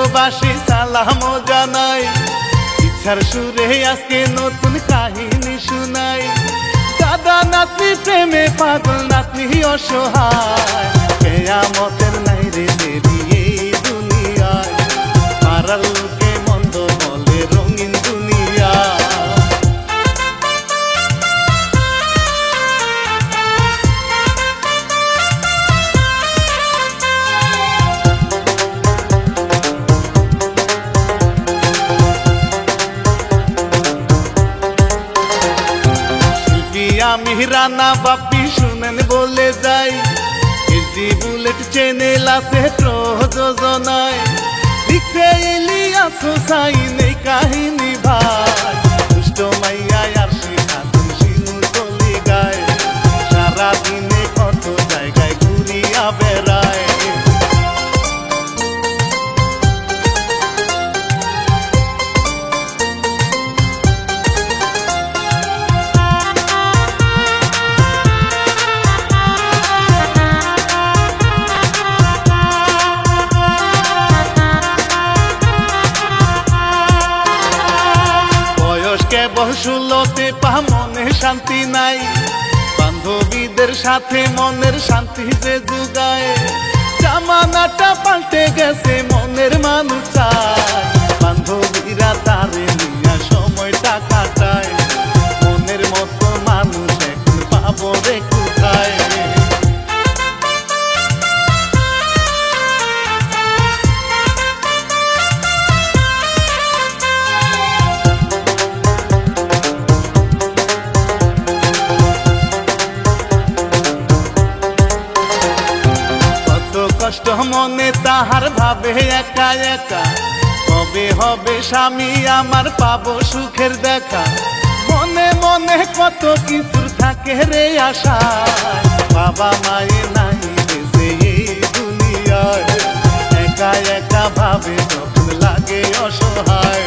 দেশবাসী সালাম জানাই, ইচ্ছার সুরে আজকে নতুন কাহিনী শুনাই। দাদা নাতনি প্রেমে পাগল, নাতনি অসহায়, কিয়ামতের নাই রে দেরি এই দুনিয়ায়। পাড়ার লোকে মন্দ বলে রঙিন দুনিয়া। আমি রানা বাপি শুনেন বলে যাই, এসডি বুলেট চ্যানেল আছে প্রযোজনায়। লিখছে ইলিয়াস হোসাইন এই কাহিনী ভাই, দুষ্ট মাইয়া আর শিখাতুন শিনু চলি গায়। সারাদিনে কত জায়গায় ঘুরিয়া বেড়ায়। কেবল 16তে পা মনে শান্তি নাই, বান্ধবীদের সাথে মনের শান্তি যে জুগায়। জামানাটা পাল্টে গেছে মনের মানুষ চায়, বান্ধবীরা তারে নিয়া সময়টা কাটায়। মনের মতো মানুষ এখন পাবো রে কোথায়। কষ্ট মনে তাহার ভাবে একা একা, কবে হবে স্বামী আমার পাবো সুখের দেখা। মনে মনে কত কিছুর থাকে রে আশা, বাবা মায়ে নাই বেঁচে এই দুনিয়ায়। একা একা ভাবে যখন লাগে অসহায়।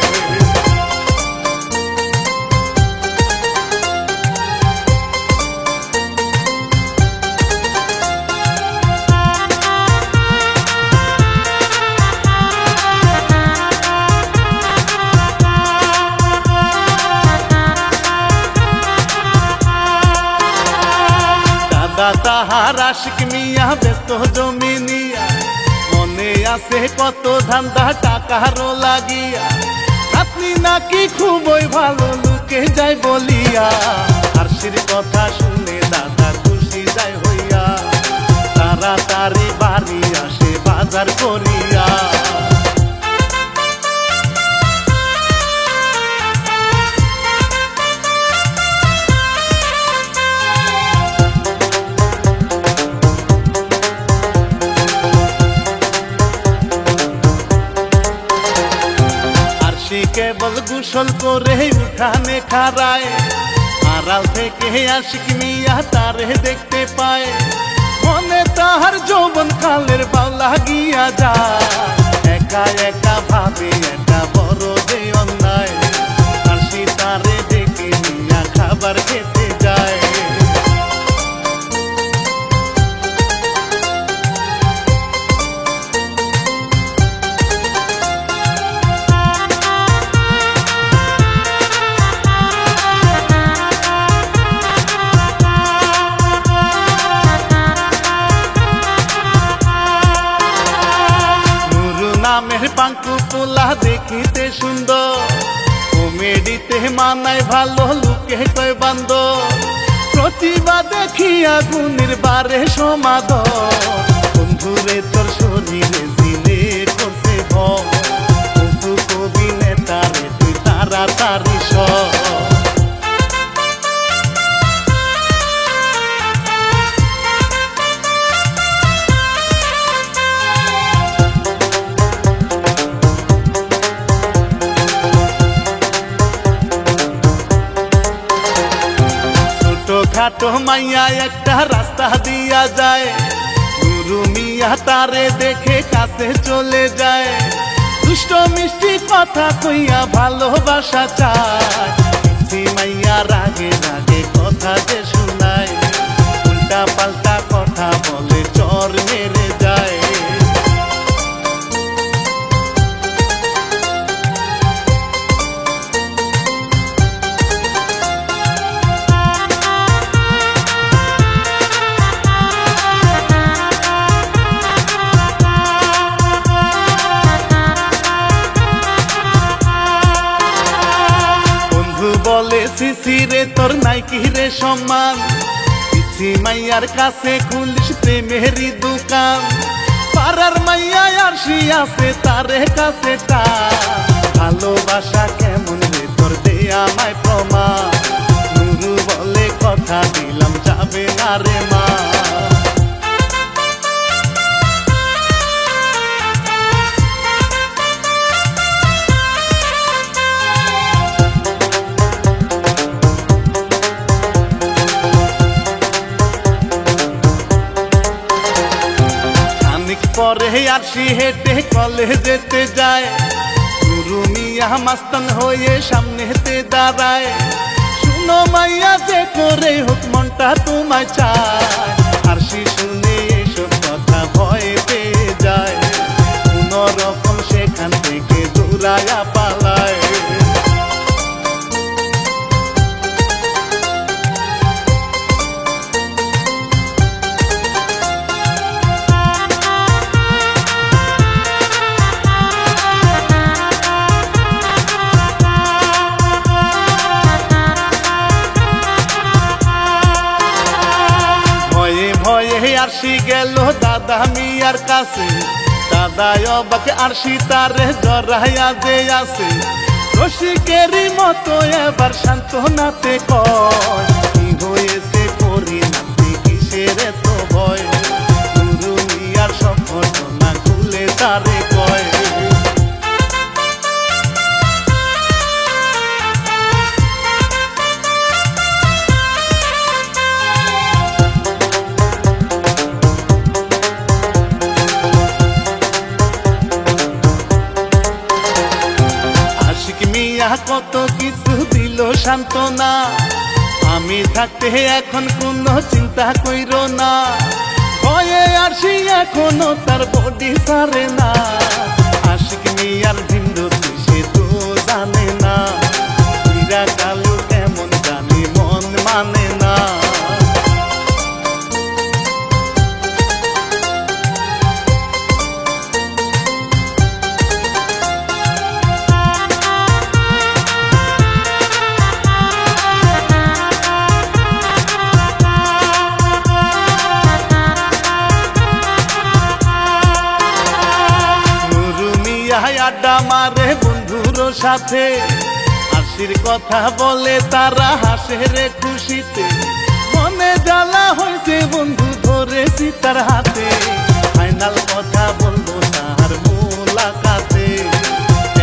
তাহার আশিক মিয়া ব্যস্ত জমি নিয়া, মনে আছে কত ধান্দা টাকারও লাগিয়া। আপনি নাকি খুবই ভালো লোকে যায় বলিয়া, আরশির কথা শুনে দাদা খুশি যায় হইয়া। তাড়াতাড়ি বাড়ি আসে বাজার করিয়া। কেবল গোসল করে উঠানে খাড়ায়, আড়াল থেকে আশিক মিয়া তারে দেখতে পায়। মনে তাহার যৌবন কালের বাউ লাগিয়া যায়, একা একা ভাবে এটা বড় যে অন্যায়। আরশি তারে ডেকে নিয়া খাবার খেতে যায়। নামের পাঙ্কু পোলা দেখিতে সুন্দর, কমেডিতে মানায় ভালো লোকে কয় বান্দর। প্রতিভা দেখিয়া গুণের বারে সমাদর, বন্ধুরে তোর শরীরে দিলে করছে ভয়। বন্ধু কবি নেতারে তুই তাড়াতাড়ি সব। খাটো মাইয়া একটা রাস্তা দিয়া যায়, গুরু মিয়া তারে দেখে কাছে চলে যায়। দুষ্ট মিষ্টি কথা কইয়া ভালোবাসা চায়, মাইয়া রাগে রাগে কথা যে শোনায়। উল্টা পাল্টা কথা বলে চর মেরে যায়। পিছি রে তোর নাই কি রে সম্মান, পিছি মাইয়ার কাছে খুলিস প্রেমেরই দোকান। পাড়ার মাইয়া আরশি আছে তারে কাছে টান, ভালোবাসা কেমন রে তোর দে আমায় প্রমাণ। নুরু বলে কথা দিলাম যাবে না রে মা। পরে আরশি হেঁটে কলেজেতে যায়, নুরু মিয়া মাস্তান হয়ে সামনেতে দাঁড়ায়। শুনো মাইয়া যে করে হোক মনটা তোমায় চায়, আরশি শুনে এসব কথা ভয় পেয়ে যায়, কোনরকম সেখান থেকে দৌড়ায়া পালায়। আরশি গেল দাদা মিয়ার কাছে, দাদা অবাক আরশি তারে জড়াইয়া যে আছে। রসিকেরই মতো এবার সান্ত্বনাতে কয়, কি হয়েছে পরিণামে কিসের এত ভয়। নুরু মিয়ার সব ঘটনা খুলে তারে কয়। কত কিছু দিল সান্ত্বনা, আমি থাকতে এখন কোনো চিন্তা কইরো না। ভয়ে আরশি এখনো তার বডি ছাড়ে না, আশিক মিয়ার ভিন্ডতি সে তো জানে না। মীরা কালু কেমন জানি মন মানে না। আড্ডা মারে বন্ধুর সাথে, আরশির কথা বলে তারা হাসে রে খুশিতে। মনে জ্বালা হয়েছে বন্ধু ধরেছি তার হাতে, ফাইনাল কথা বলবো তার মোলাকাতে।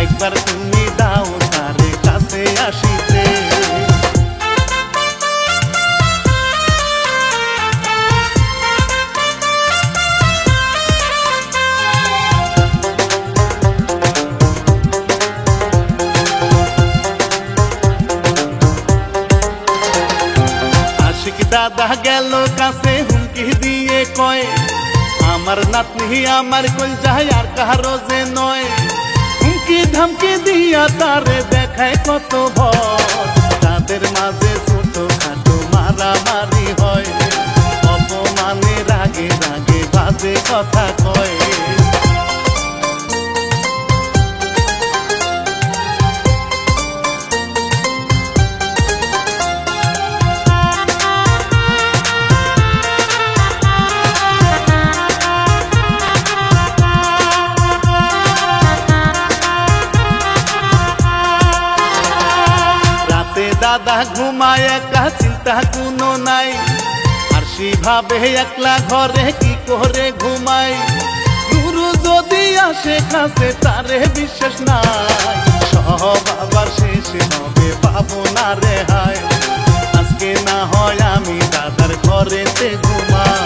একবার তুমি দাও তারে কাছে আসিতে। দাদা গেল কাছে হুমকি দিয়ে কয়, আমার নাতনি আমার কলজায় আর কারো যে নয়। হুমকি ধামকি দিয়া তারে দেখায় কত ভয়, তাদের মাঝে ছোট খাটো মারামারি হয়। অপমানে রাগে রাগে বাজে কথা কয়। দাদা ঘুমায় একা চিন্তা কোনো নাই, আরশি ভাবে একলা ঘরে কি করে ঘুমাই। নুরু যদি আসে কাছে তারে বিশ্বাস নাই, সব আবার শেষে হবে পাবো না রে হায়। আজকে না হয় আমি দাদার ঘরেতে ঘুমাই।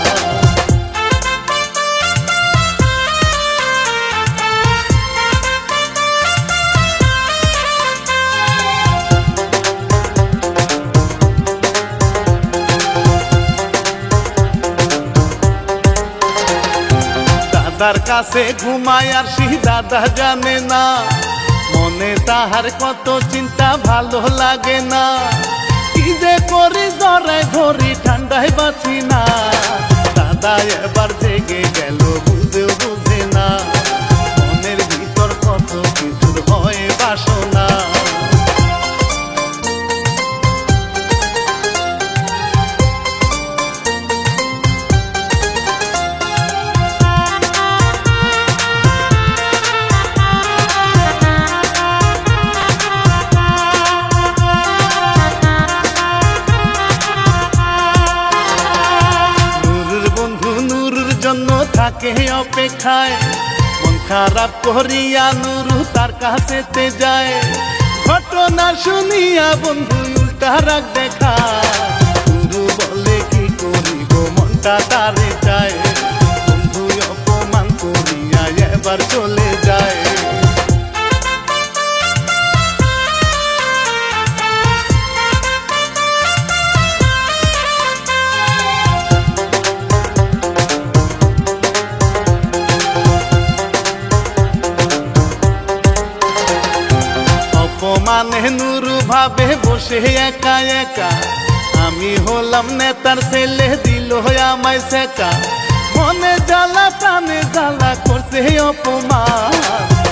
দাদার কাছে ঘুমায় আরশি দাদা জানে না, মনে তাহার কত চিন্তা ভালো লাগে না। কি যে করি জড়াই ধরি ঠান্ডায় বাঁচি না, দাদা এবার জেগে গেল বুঝেও বুঝে না। মনের ভিতর কত কিছুর হয় বাসনা। থাকে অপেক্ষায় মন খারাপ করিয়া নুরু তার কাছেতে যায় ঘটনা শুনিয়া বন্ধু উল্টা রাগ দেখায় নুরু বলে কি করিব মনটা তারে চায় বন্ধু অপমান করিয়া এবার চলে যায় অপমানে নুরু ভাবে বসে একা একা আমি হলাম নেতার ছেলে দিল আমায় সেকা মনে জ্বালা প্রাণে জ্বালা করছে অপমান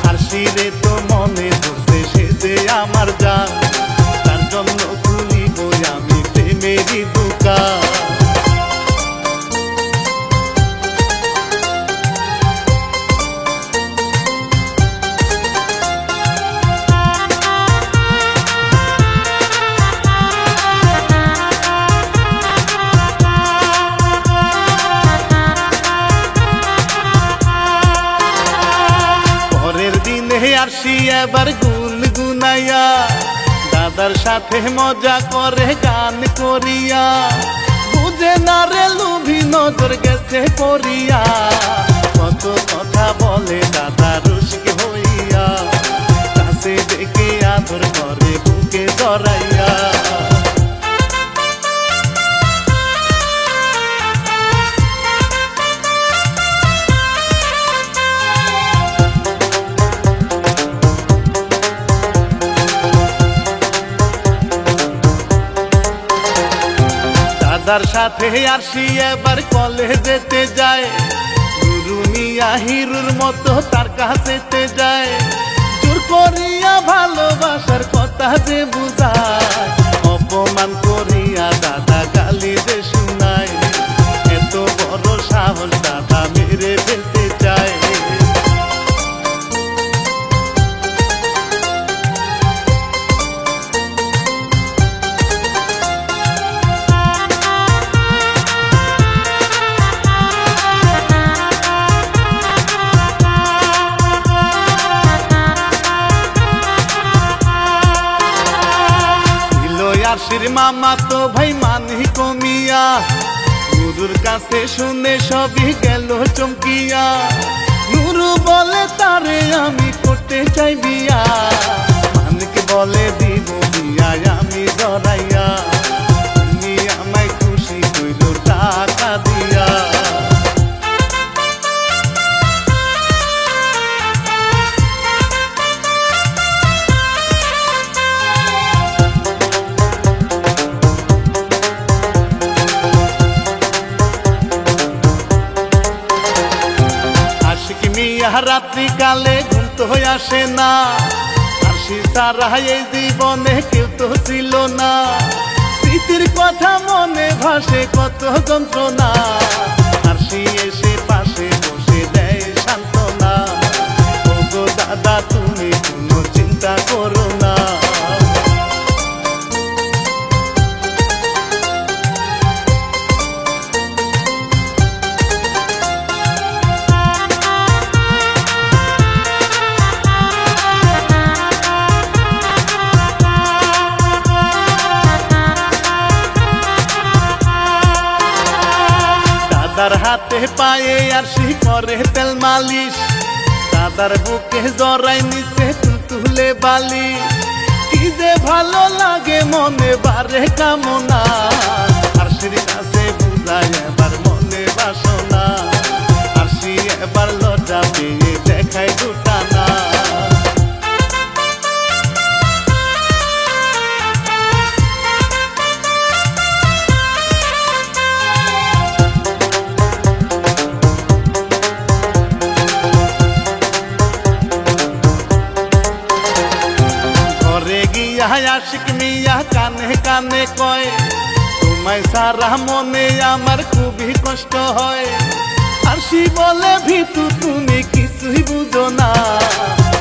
আর শিরে তো মনে ধরছে সে যে আমার জান তার জন্য খুলিব আমি প্রেমেরই দোকান আরশি এবার গুনগুনাইয়া দাদার সাথে মজা করে গান করিয়া বুঝে না রে লুভি নজর গেছে পড়িয়া কত কথা বলে দাদা রসিক হইয়া কাছে ডেকে আদর করে বুকে জড়াইয়া দাদার সাথে আরশি এবার কলেজেতে যায় গুরু মিয়া হিরুর মতো তার কাছেতে যায় জোর করিয়া ভালোবাসার কথা যে বুঝায় অপমান করিয়া দাদা গালি যে শুনায় এত বড় সাহস দাদা মেরে ফেলতে চায় আরশির মামা তো ভাই মানি কমিয়া নুরুর কাছে শুনে সবই গেল চমকিয়া নুরু বলে তারে আমি করতে চাই বিয়া মানিক বলে দিব বিয়া আমি জড়াইয়া তুমি আমায় খুশি কইল টাকা দিয়া রাত্রি কালে ঘুম তো আসে না আরশি সারা এই জীবনে কেউ তো ছিল না স্মৃতির কথা মনে ভাসে কত যন্ত্রণা আরশি এসে পাশে বসে দেয় সান্ত্বনা ওগো দাদা তুমি কোনো চিন্তা করো না দাদার হাতে পায়ে আরশি করে তেল মালিশ দাদার বুকে জড়াই নিচে তুলতুলে বালি কি যে ভালো লাগে মনে বারে কামনা আরশির কাছে বুঝায় এবার মনে বাসনা আরশি এবার লজ্জা পেয়ে দেখায় দুটানা আশিক মিয়া কানে কানে কয় তোমায় সারা মনে আমার খুবই কষ্ট হয় আরশি বলে ভিতু তুমি কিছুই বুঝো না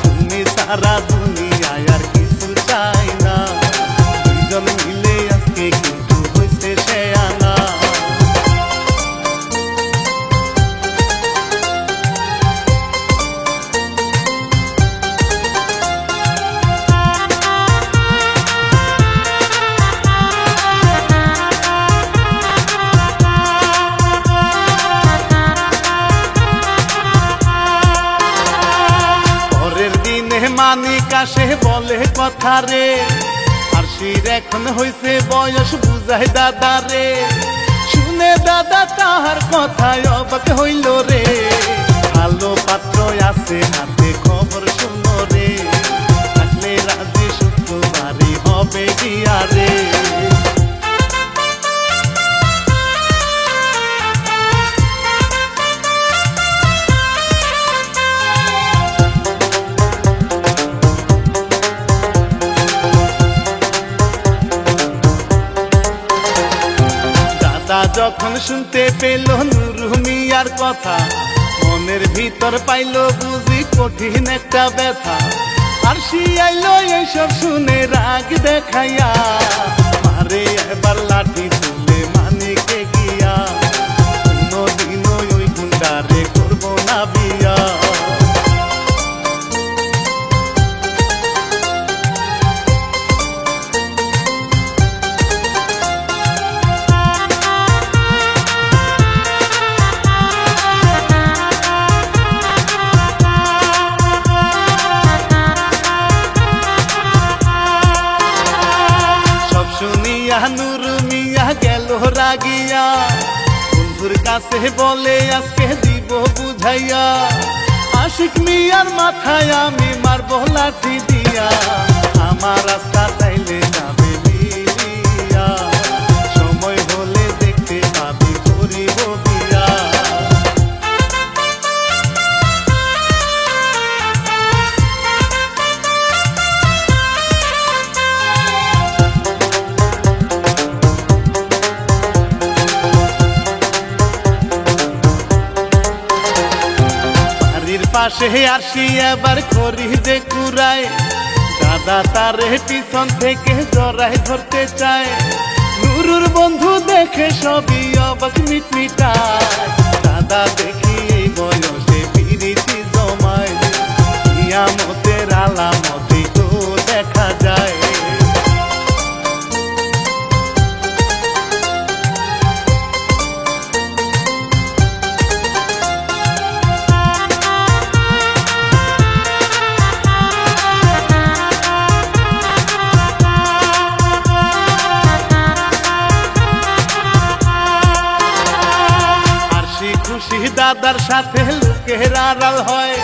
তুমি সারা দুনিয়ায় আর কিছু চাই না দুইজন মিলে আজকে কিন্তু হইছে সে আনা মানিক আসে বলে কথা রে, আরশির এখন হইছে বয়স বুঝাই দাদা রে। শুনে দাদা তাহার কথায় অবাক হইল রে, ভালো পাত্র আছে হাতে খবর শুনো রে, থাকলে রাজি শুক্রবারই হবে বিয়া রে। যখন শুনতে পেল নুরু মিয়ার কথা, মনের ভিতর পাইল বুঝি কঠিন একটা ব্যথা। আরশি আইলো এইসব শুনে রাগ দেখাইয়া, মারে এবার লাঠি তুলে মানিকে গিয়া, কোনদিনও ওই গুন্ডারে করবো না বিয়া। নুরু মিয়া গেল রাগিয়া, বন্ধুর কাছে বলে আজকে দিব বুঝাইয়া, আশিক মিয়ার মাথায় আমি মারবো লাঠি দিয়া, আমার রাস্তা চাইলে যাবে মিলিয়া, সময় হলে দেখতে পাবি করিব বিয়া। পাশে আরশি এবার করি দে কুরাই, দাদা তারে পিছন থেকে জড়াই ধরতে চায়, নুরুর বন্ধু দেখে সবই অবাক মিটমিটায়, দাদা দেখি এই বয়সে পিরিতি জমায়, কিয়ামতের আলামতি তো দেখা যায়। দাদার সাথে লোকের আড়াল হয়,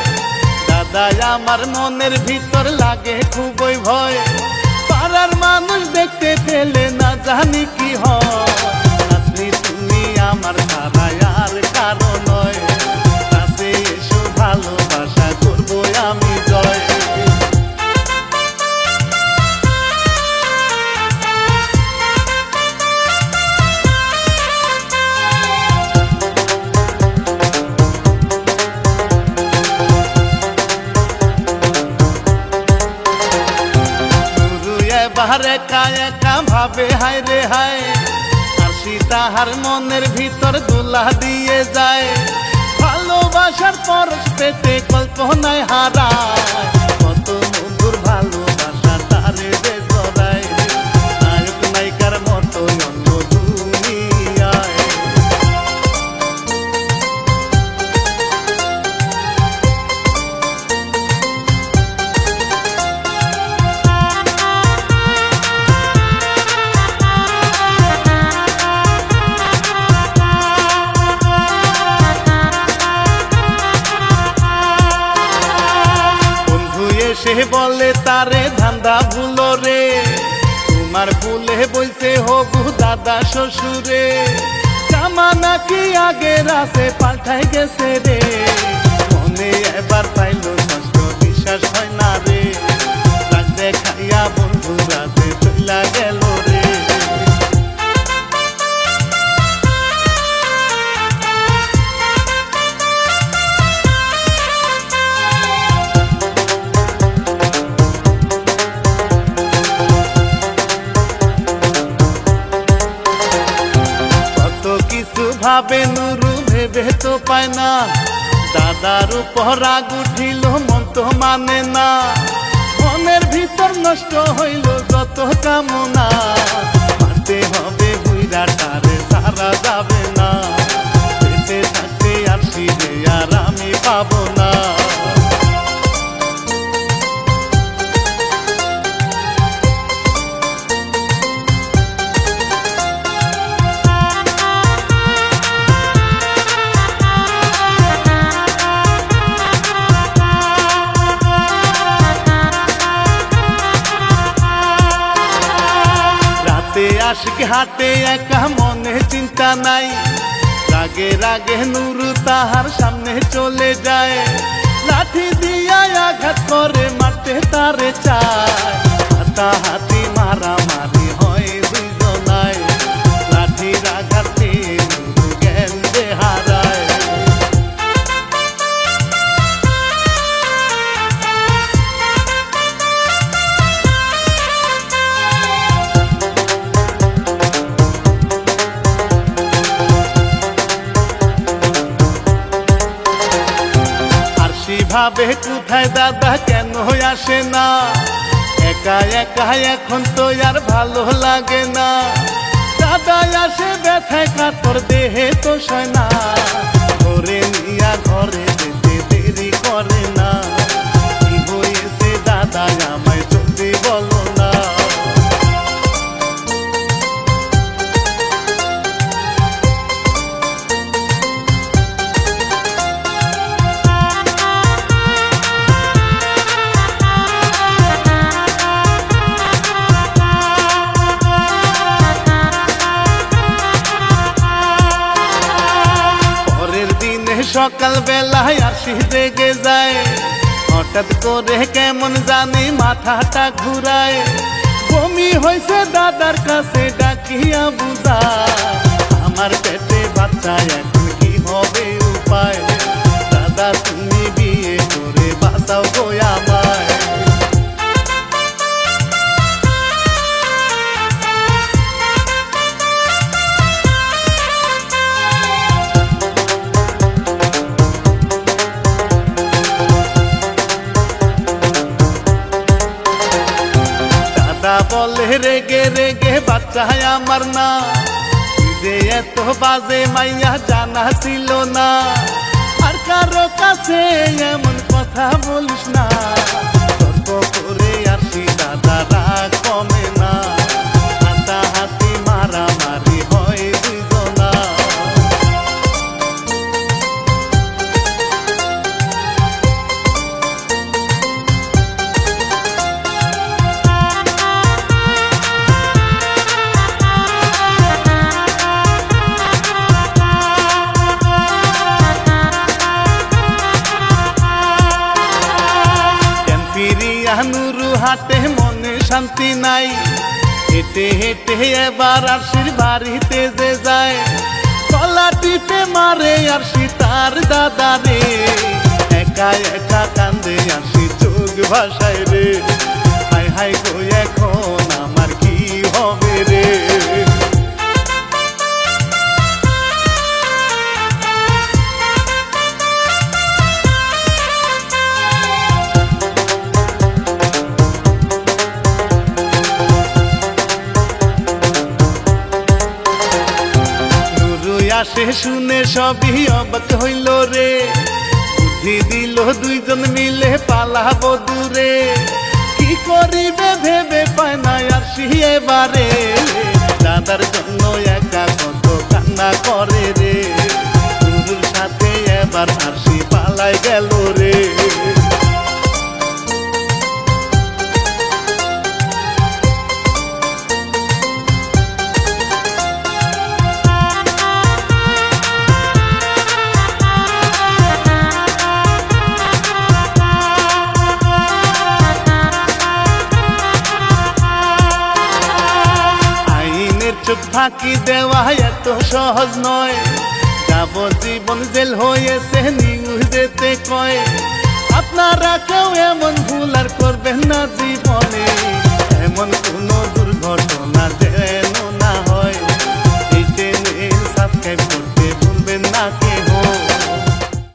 দাদা আমার মনের ভিতর লাগে খুবই ভয়, পাড়ার মানুষ দেখতে পেলে না জানি কি হয়, আপনি তুমি আমার ছাড়া আর কারো নয়, কাছে এসো ভালোবাসা করবো আমি জয়। একা একা ভাবে হায় রে হায়, আরশি তাহার মনের ভিতর দুলা দিয়ে যায়, ভালোবাসার পরশ পেতে কল্পনায় হারায়, কত মধুর ভালোবাসা তারে যে জড়ায়, নায়ক নায়িকার মতো অন্য দুনিয়ায়। সে বলে তারে ধান্দা ভুলো রে, তোমার ভুলে বলছে হবু দাদা শ্বশুরে, জামানা কি আগের আছে পাল্টাই গেছে রে, মনে এবার পাইল কষ্ট বিশ্বাস হয় না রে, রাগ দেখাইয়া বন্ধু রাতে চইলা গেল রে। ভাবে নুরু ভেবে তো পায় না, দাদার উপর রাগ উঠিল মন তো মানে না, মনের ভিতর নষ্ট হইল যত কামনা, মানতে হবে বুইরা তারে সারা যাবে না, বেঁচে থাকতে আরশি রে আর আমি পাবো না। আশিক হাটে একা মনে চিন্তা নাই রাগে রাগে নুরু তাহার সামনে চলে যায় লাঠি দিয়া আঘাত করে মারতে তারে চায় হাতাহাতি মারামারি হয় দুইজনায় লাঠির আঘাতে নুরু জ্ঞান হারায় ভাবে কোথায় দাদা কেন আসে না একা একা এখন তো আর ভালো লাগে না দাদা আসে ব্যথায় কাতর দেহে তো সয় না ধরে নিয়া ঘরে যেতে দেরি করে না কি হয়েছে দাদা আমায় জলদি বলো না সকাল বেলায় আসি রেগে যায় হঠাৎ করে কেমন জানি মাথাটা ঘুরায় বমি হয়েছে দাদার কাছে ডাকিয়া বুঝায় আমার পেটে বাচ্চা এখন কি হবে উপায় দাদা তুমি বিয়ে করে বাঁচাও গো আমায় বলে রেগে রেগে বাচ্চা আমার না যে এত বাজে মাইয়া জানা ছিল না আর কারো কাছে এমন কথা বলিস না তর্ক করে আসি দাদা রাগ কমে না হাতাহাতি মারামারি হয় দুইজনা নুরু হাটে মনে শান্তি নাই হেঁটে হেঁটে এবার আরশির বাড়িতে যে যায় গলা টিপে মারে আরশি তার দাদা রে একা একা কান্দে আরশি চোখ ভাসায় রে হাই হাই গো এখন আমার কি হবে রে আসে শুনে সবই অবাক হইল রে বুদ্ধি দিল দুইজন মিলে পালাবো দূরে কি করিবে ভেবে পায় না আরশি এবারে দাদার জন্য একা কত কান্না করে রে নুরুর সাথে এবার আরশি পালাই গেল রে ফাঁকি দেওয়া এত সহজ নয় যাবজ্জীবন জেল হয়েছে নিউজ দিতে কয় আপনারা কেউ এমন ভুল আর করবেন না জীবনে এমন কোনো দুর্ঘটনা যেন না হয় এই চ্যানেল সাবস্ক্রাইব করতে ভুলবেন না।